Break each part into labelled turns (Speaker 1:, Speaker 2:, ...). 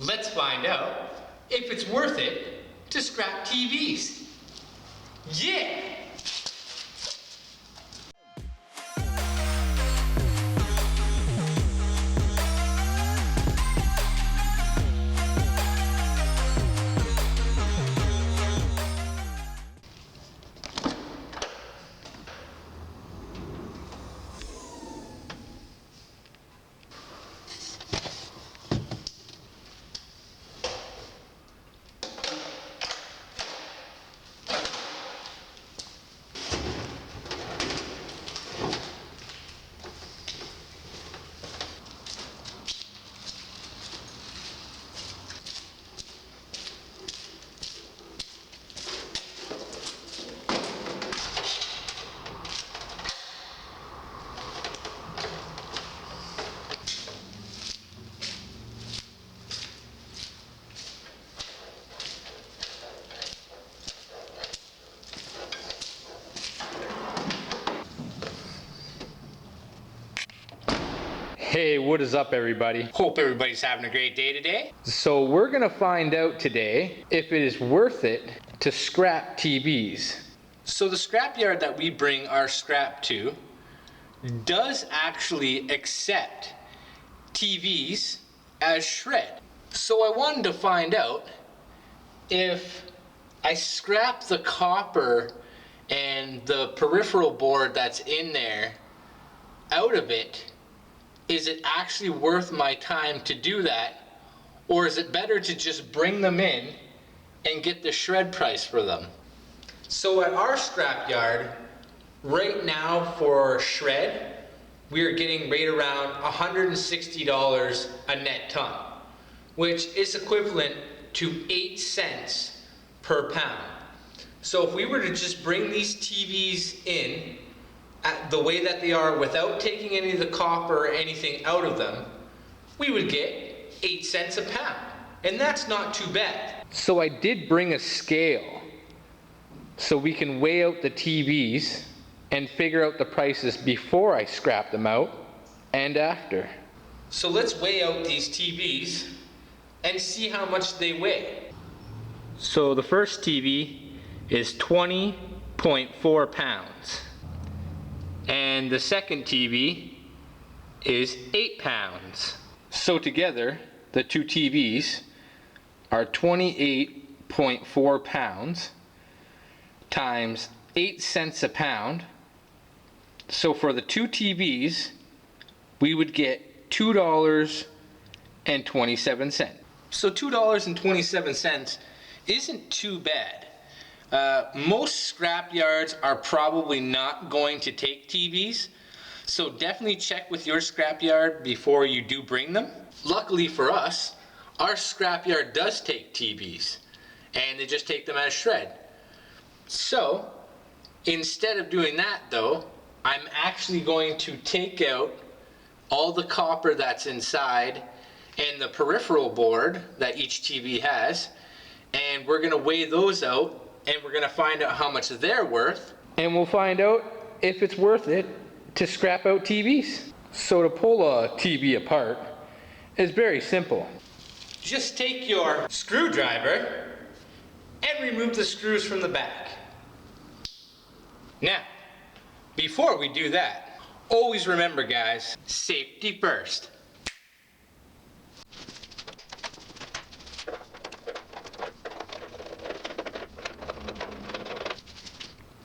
Speaker 1: Let's find out if it's worth it to scrap TVs. Yeah!
Speaker 2: Hey, what is up everybody?
Speaker 1: Hope everybody's having a great day today.
Speaker 2: So we're gonna find out today if it is worth it to scrap TVs.
Speaker 1: So the scrapyard that we bring our scrap to does actually accept TVs as shred. So I wanted to find out if I scrap the copper and the peripheral board that's in there out of it, is it actually worth my time to do that, or is it better to just bring them in and get the shred price for them? So at our scrapyard, right now for shred, we are getting right around $160 a net ton, which is equivalent to 8 cents per pound. So if we were to just bring these TVs in the way that they are without taking any of the copper or anything out of them, we would get 8 cents a pound. And that's not too bad.
Speaker 2: So I did bring a scale so we can weigh out the TVs and figure out the prices before I scrap them out and after.
Speaker 1: So let's weigh out these TVs and see how much they weigh.
Speaker 2: So the first TV is 20.4 pounds. And the second TV is 8 pounds. So together, the two TVs are 28.4 pounds times 8 cents a pound. So for the two TVs, we would get $2.27.
Speaker 1: So $2.27 isn't too bad. Most scrap yards are probably not going to take TVs, so definitely check with your scrap yard before you do bring them. Luckily for us, our scrap yard does take TVs, and they just take them as shred. So instead of doing that though, I'm actually going to take out all the copper that's inside and the peripheral board that each TV has, and we're going to weigh those out, and we're going to find out how much they're worth.
Speaker 2: And we'll find out if it's worth it to scrap out TVs. So to pull a TV apart is very simple.
Speaker 1: Just take your screwdriver and remove the screws from the back. Now, before we do that, always remember guys, safety first.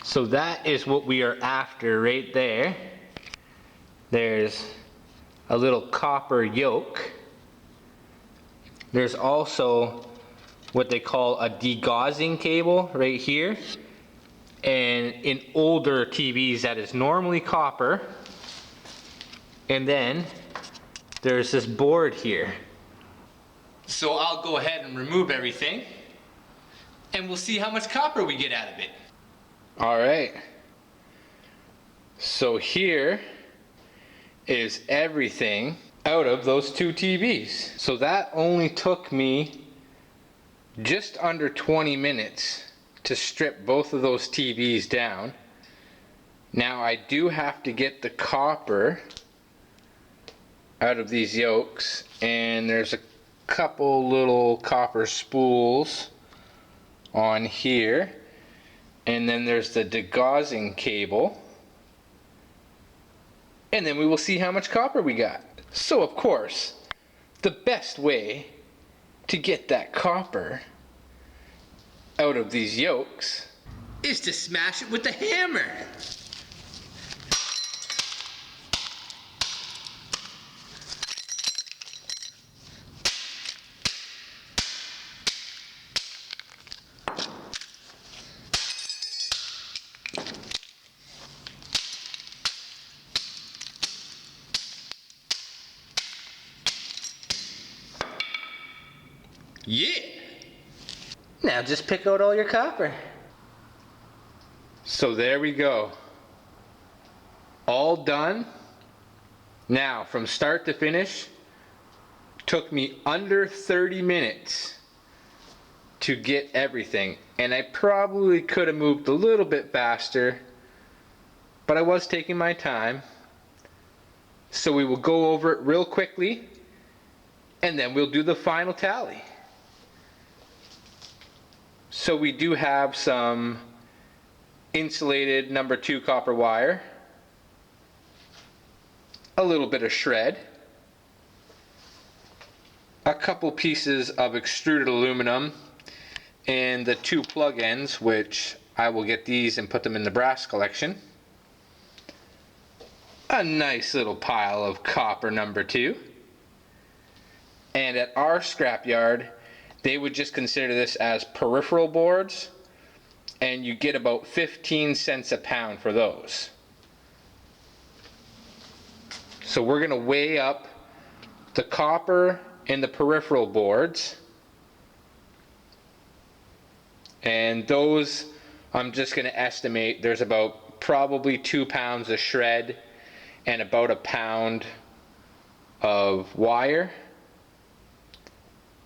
Speaker 2: So that is what we are after right there. There's a little copper yoke. There's also what they call a degaussing cable right here. And in older TVs that is normally copper. And then there's this board here.
Speaker 1: So I'll go ahead and remove everything, and we'll see how much copper we get out of it.
Speaker 2: Alright, so here is everything out of those two TVs. So that only took me just under 20 minutes to strip both of those TVs down. Now I do have to get the copper out of these yokes, and there's a couple little copper spools on here, and then there's the degaussing cable, and then we will see how much copper we got. So of course, the best way to get that copper out of these yolks is to smash it with a hammer. Yeah! Now just pick out all your copper. So there we go. All done. Now from start to finish, took me under 30 minutes to get everything. And I probably could have moved a little bit faster, but I was taking my time. So we will go over it real quickly, and then we'll do the final tally. So we do have some insulated number 2 copper wire, a little bit of shred, a couple pieces of extruded aluminum, and the 2 plug ends, which I will get these and put them in the brass collection. A nice little pile of copper number 2. And at our scrapyard, they would just consider this as peripheral boards, and you get about 15 cents a pound for those. So we're going to weigh up the copper and the peripheral boards, and those I'm just going to estimate there's about probably 2 pounds of shred and about a pound of wire.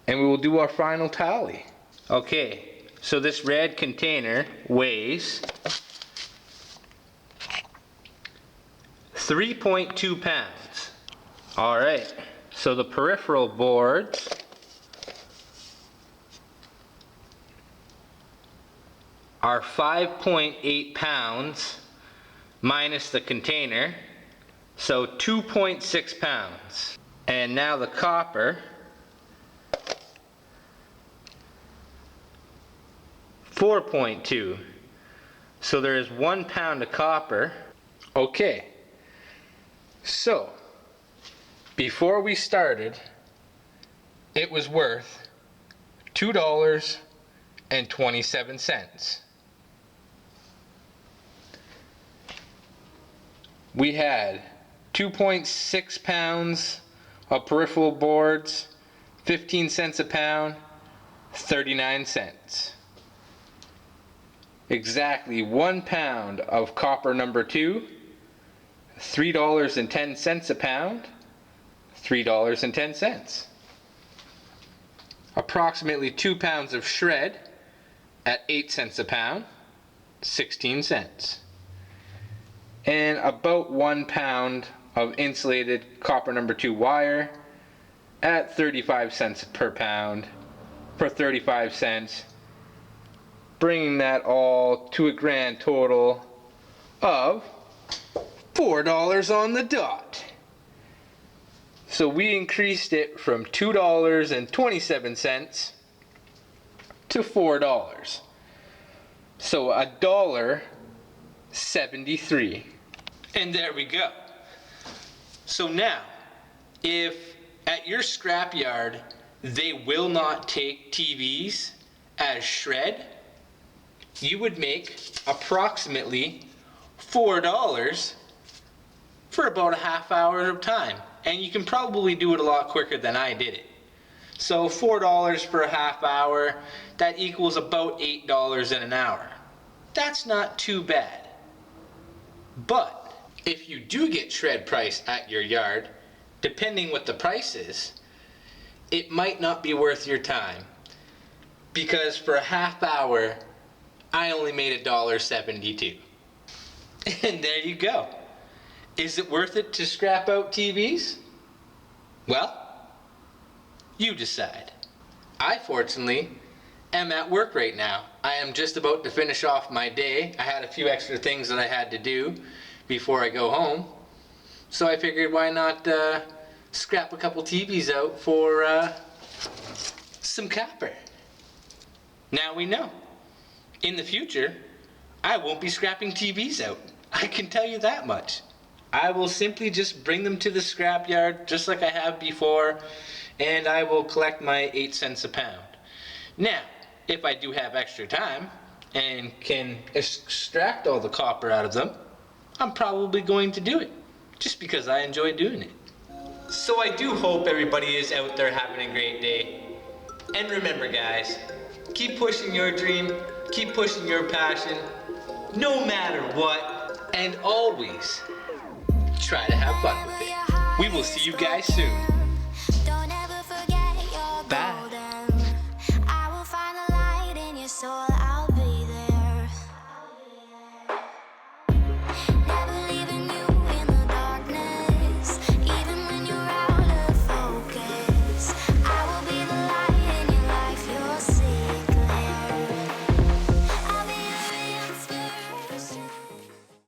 Speaker 2: And we will do our final tally. Okay, so this red container weighs 3.2 pounds. Alright, so the peripheral boards are 5.8 pounds minus the container, so 2.6 pounds. And now the copper, 4.2. So there is 1 pound of copper. Okay, so before we started, it was worth $2.27. We had 2.6 pounds of peripheral boards, 15 cents a pound, 39 cents. Exactly 1 pound of copper number 2, $3.10 a pound, $3.10. Approximately 2 pounds of shred at 8 cents a pound, 16 cents. And about 1 pound of insulated copper number 2 wire at 35 cents per pound for 35 cents. Bringing that all to a grand total of $4 on the dot. So we increased it from $2.27 to $4. So $1.73. And there we go. So now, if at your scrapyard they will not take TVs as shred, you would make approximately $4 for about a half hour of time. And you can probably do it a lot quicker than I did it. So $4 for a half hour, that equals about $8 in an hour. That's not too bad. But if you do get shred price at your yard, depending what the price is, it might not be worth your time. Because for a half hour, I only made $1.72. And there you go. Is it worth it to scrap out TVs? Well,
Speaker 1: You decide. I fortunately am at work right now. I am just about to finish off my day. I had a few extra things that I had to do before I go home. So I figured why not scrap a couple TVs out for some copper. Now we know. In the future, I won't be scrapping TVs out. I can tell you that much. I will simply just bring them to the scrapyard just like I have before, and I will collect my 8 cents a pound. Now, if I do have extra time and can extract all the copper out of them, I'm probably going to do it, just because I enjoy doing it. So I do hope everybody is out there having a great day. And remember guys, keep pushing your dream, keep pushing your passion, no matter what, and always try to have fun with it. We will see you guys soon.